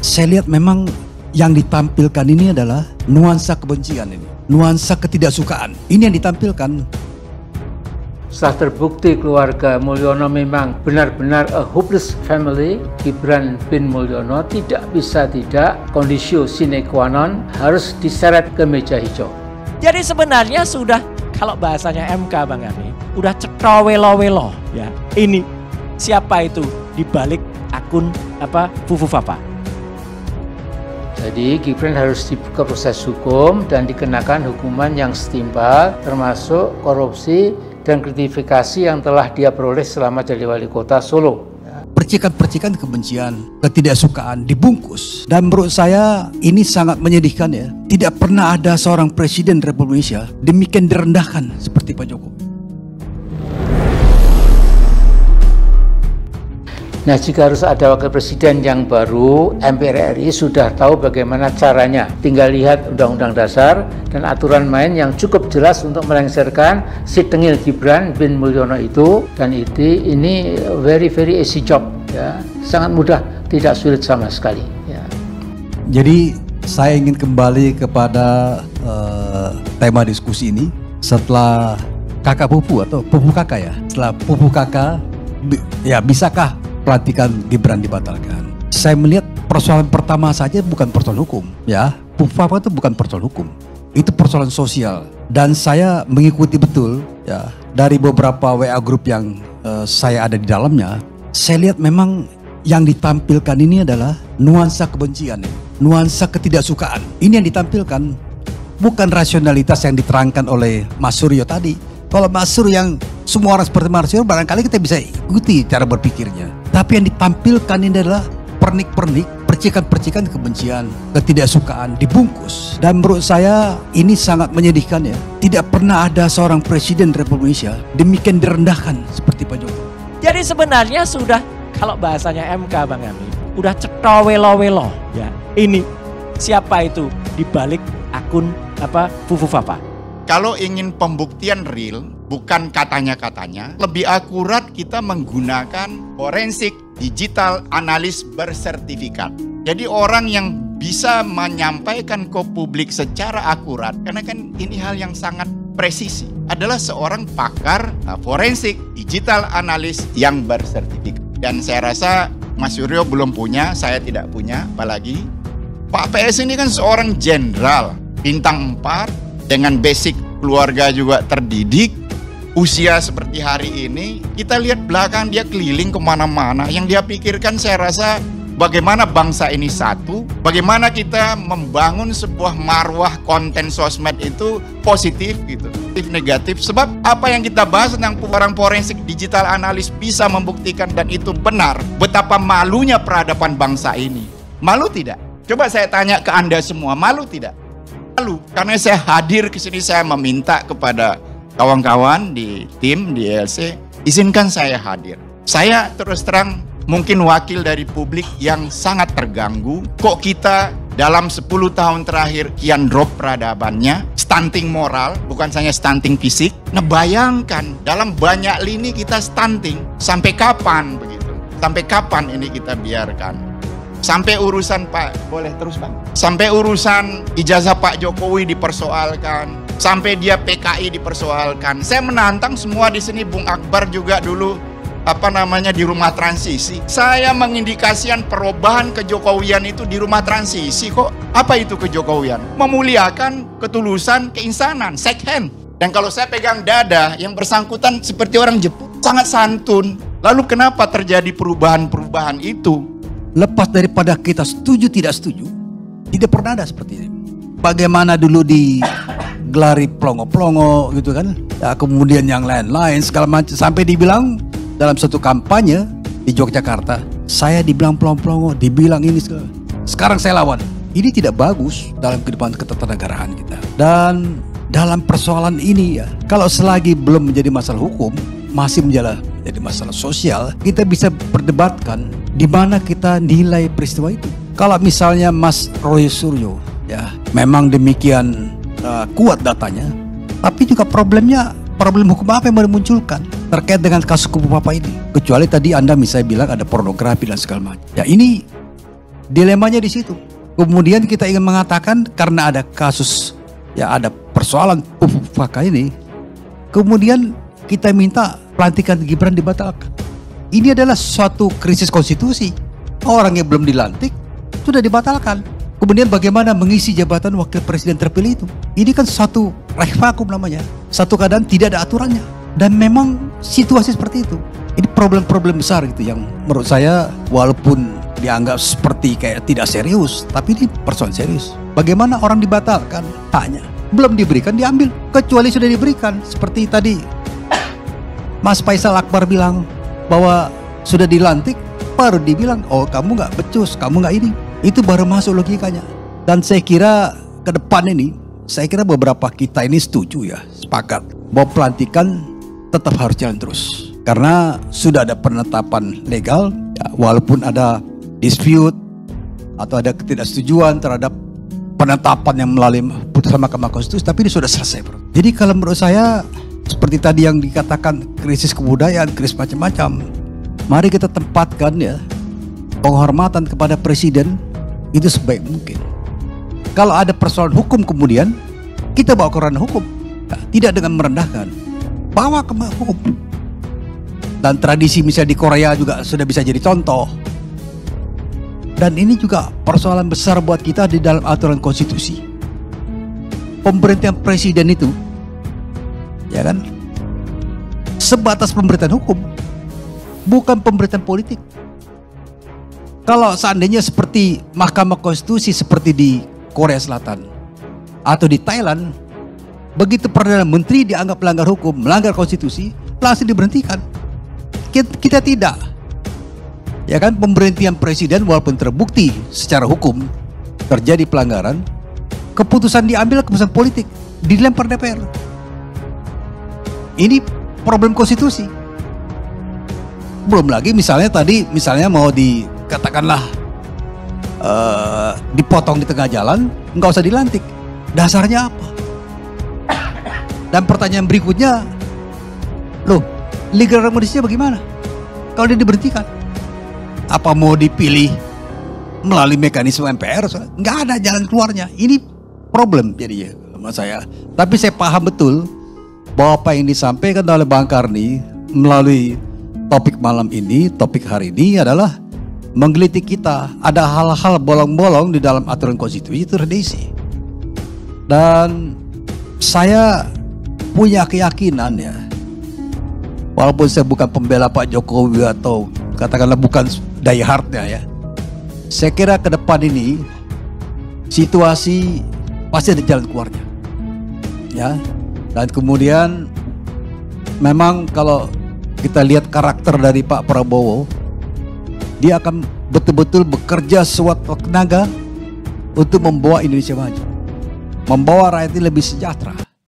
Saya lihat memang yang ditampilkan ini adalah nuansa kebencian ini, nuansa ketidaksukaan. Ini yang ditampilkan. Setelah terbukti keluarga Mulyono memang benar-benar a hopeless family, Gibran bin Mulyono tidak bisa tidak, kondisio sine qua non, harus diseret ke meja hijau. Jadi sebenarnya sudah, kalau bahasanya MK Bang Ami, udah cetrawelo-welo ya. Ini siapa itu di balik akun Fufufapa. Jadi Gibran harus dibuka proses hukum dan dikenakan hukuman yang setimpal, termasuk korupsi dan gratifikasi yang telah dia peroleh selama jadi wali kota Solo. Percikan-percikan kebencian, ketidaksukaan dibungkus. Dan menurut saya ini sangat menyedihkan ya. Tidak pernah ada seorang presiden Republik Indonesia demikian direndahkan seperti Pak Jokowi. Nah, jika harus ada wakil presiden yang baru, MPR RI sudah tahu bagaimana caranya. Tinggal lihat Undang-Undang Dasar dan aturan main yang cukup jelas untuk melengsarkan si tengil Gibran bin Mulyono itu. Dan ini very easy job ya, sangat mudah, tidak sulit sama sekali ya. Jadi saya ingin kembali kepada tema diskusi ini setelah kakak Pupu atau Pupu kakak ya. Setelah Pupu kakak, ya bisakah pelantikan Gibran dibatalkan? Saya melihat persoalan pertama saja bukan persoalan hukum ya. Fufapa itu bukan persoalan hukum, itu persoalan sosial. Dan saya mengikuti betul ya dari beberapa WA grup yang saya ada di dalamnya. Saya lihat memang yang ditampilkan ini adalah nuansa kebencian, nuansa ketidaksukaan. Ini yang ditampilkan, bukan rasionalitas yang diterangkan oleh Mas Suryo tadi. Kalau Mas Suryo yang semua orang seperti Mas Suryo, barangkali kita bisa ikuti cara berpikirnya. Tapi yang ditampilkan ini adalah pernik-pernik, percikan-percikan kebencian, ketidaksukaan dibungkus. Dan menurut saya ini sangat menyedihkan ya. Tidak pernah ada seorang presiden Republik Indonesia demikian direndahkan seperti Pak Jokowi. Jadi sebenarnya sudah, kalau bahasanya MK Bang Ami, udah cetrawelo-welo ya. Ini siapa itu di balik akun Fufufapa. Kalau ingin pembuktian real, bukan katanya-katanya, lebih akurat kita menggunakan forensik digital analis bersertifikat. Jadi orang yang bisa menyampaikan ke publik secara akurat, karena kan ini hal yang sangat presisi, adalah seorang pakar forensik digital analis yang bersertifikat. Dan saya rasa Mas Suryo belum punya, saya tidak punya, apalagi Pak PS ini kan seorang jenderal bintang 4, dengan basic keluarga juga terdidik, usia seperti hari ini, kita lihat belakang dia keliling kemana-mana. Yang dia pikirkan saya rasa bagaimana bangsa ini satu, bagaimana kita membangun sebuah marwah konten sosmed itu positif gitu, negatif. Sebab apa yang kita bahas tentang orang forensik digital analis bisa membuktikan dan itu benar, betapa malunya peradaban bangsa ini. Malu tidak? Coba saya tanya ke Anda semua, malu tidak? Lalu karena saya hadir ke sini, saya meminta kepada kawan-kawan di tim di ELC, izinkan saya hadir. Saya terus terang mungkin wakil dari publik yang sangat terganggu. Kok kita dalam 10 tahun terakhir kian drop peradabannya, stunting moral, bukan hanya stunting fisik. Nah bayangkan dalam banyak lini kita stunting, sampai kapan begitu? Sampai kapan ini kita biarkan? Sampai urusan boleh terus Bang? Sampai urusan ijazah Pak Jokowi dipersoalkan, sampai dia PKI dipersoalkan. Saya menantang semua di sini, Bung Akbar juga dulu di rumah transisi. Saya mengindikasikan perubahan kejokowian itu di rumah transisi kok. Apa itu kejokowian? Memuliakan ketulusan, keinsanan, shake hand. Dan kalau saya pegang dada, yang bersangkutan seperti orang Jepang, sangat santun. Lalu kenapa terjadi perubahan-perubahan itu? Lepas daripada kita setuju tidak setuju, tidak pernah ada seperti ini. Bagaimana dulu digelari plongo-plongo gitu kan, ya, kemudian yang lain-lain segala macam, sampai dibilang dalam satu kampanye di Yogyakarta, saya dibilang plongo-plongo, dibilang ini segala. Sekarang saya lawan. Ini tidak bagus dalam kehidupan ketatanegaraan kita. Dan dalam persoalan ini ya, kalau selagi belum menjadi masalah hukum, masih menjadi masalah sosial, kita bisa perdebatkan di mana kita nilai peristiwa itu. Kalau misalnya Mas Roy Suryo ya memang demikian kuat datanya, tapi juga problem hukum apa yang mau dimunculkan terkait dengan kasus Fufapa ini? Kecuali tadi Anda misalnya bilang ada pornografi dan segala macam. Ya ini Dilemanya di situ. Kemudian kita ingin mengatakan karena ada kasus, ya ada persoalan PUFUKA ini, kemudian kita minta pelantikan Gibran dibatalkan. Ini adalah suatu krisis konstitusi. Orang yang belum dilantik sudah dibatalkan. Kemudian bagaimana mengisi jabatan wakil presiden terpilih itu? Ini kan suatu vakum namanya. Satu keadaan tidak ada aturannya. Dan memang situasi seperti itu. Ini problem-problem besar gitu yang menurut saya walaupun dianggap seperti kayak tidak serius, tapi ini persoalan serius. Bagaimana orang dibatalkan haknya? Belum diberikan diambil, kecuali sudah diberikan. Seperti tadi Mas Faisal Akbar bilang bahwa sudah dilantik, baru dibilang, oh kamu nggak becus, kamu nggak ini. Itu baru masuk logikanya. Dan saya kira ke depan ini, saya kira beberapa kita ini setuju ya, sepakat bahwa pelantikan tetap harus jalan terus. Karena sudah ada penetapan legal, ya, walaupun ada dispute atau ada ketidaksetujuan terhadap penetapan yang melalui putusan Mahkamah Konstitusi, tapi ini sudah selesai, bro. Jadi kalau menurut saya seperti tadi yang dikatakan krisis kebudayaan, krisis macam-macam, mari kita tempatkan ya penghormatan kepada presiden itu sebaik mungkin. Kalau ada persoalan hukum kemudian kita bawa ke ranah hukum, nah, tidak dengan merendahkan, bawa ke hukum. Dan tradisi misalnya di Korea juga sudah bisa jadi contoh. Dan ini juga persoalan besar buat kita di dalam aturan konstitusi. Pemberhentian presiden itu, ya kan, sebatas pemberhentian hukum, bukan pemberhentian politik. Kalau seandainya seperti Mahkamah Konstitusi seperti di Korea Selatan atau di Thailand, begitu Perdana Menteri dianggap melanggar hukum, melanggar konstitusi, langsung diberhentikan. Kita tidak. Ya kan, pemberhentian presiden walaupun terbukti secara hukum terjadi pelanggaran, keputusan diambil keputusan politik, dilempar DPR. Ini problem konstitusi. Belum lagi misalnya tadi, misalnya mau dikatakanlah dipotong di tengah jalan, nggak usah dilantik. Dasarnya apa? Dan pertanyaan berikutnya, loh, legal remediesnya bagaimana? Kalau dia diberhentikan, apa mau dipilih melalui mekanisme MPR? Nggak ada jalan keluarnya. Ini problem jadinya sama saya. Tapi saya paham betul bahwa apa yang disampaikan oleh Bang Karni melalui topik malam ini, topik hari ini adalah menggelitik kita. Ada hal-hal bolong-bolong di dalam aturan konstitusi itu tradisi. Dan saya punya keyakinan ya, walaupun saya bukan pembela Pak Jokowi atau katakanlah bukan die hardnya ya, saya kira ke depan ini situasi pasti ada jalan keluarnya ya. Dan kemudian memang kalau kita lihat karakter dari Pak Prabowo, dia akan betul-betul bekerja sekuat tenaga untuk membawa Indonesia maju, membawa rakyat ini lebih sejahtera.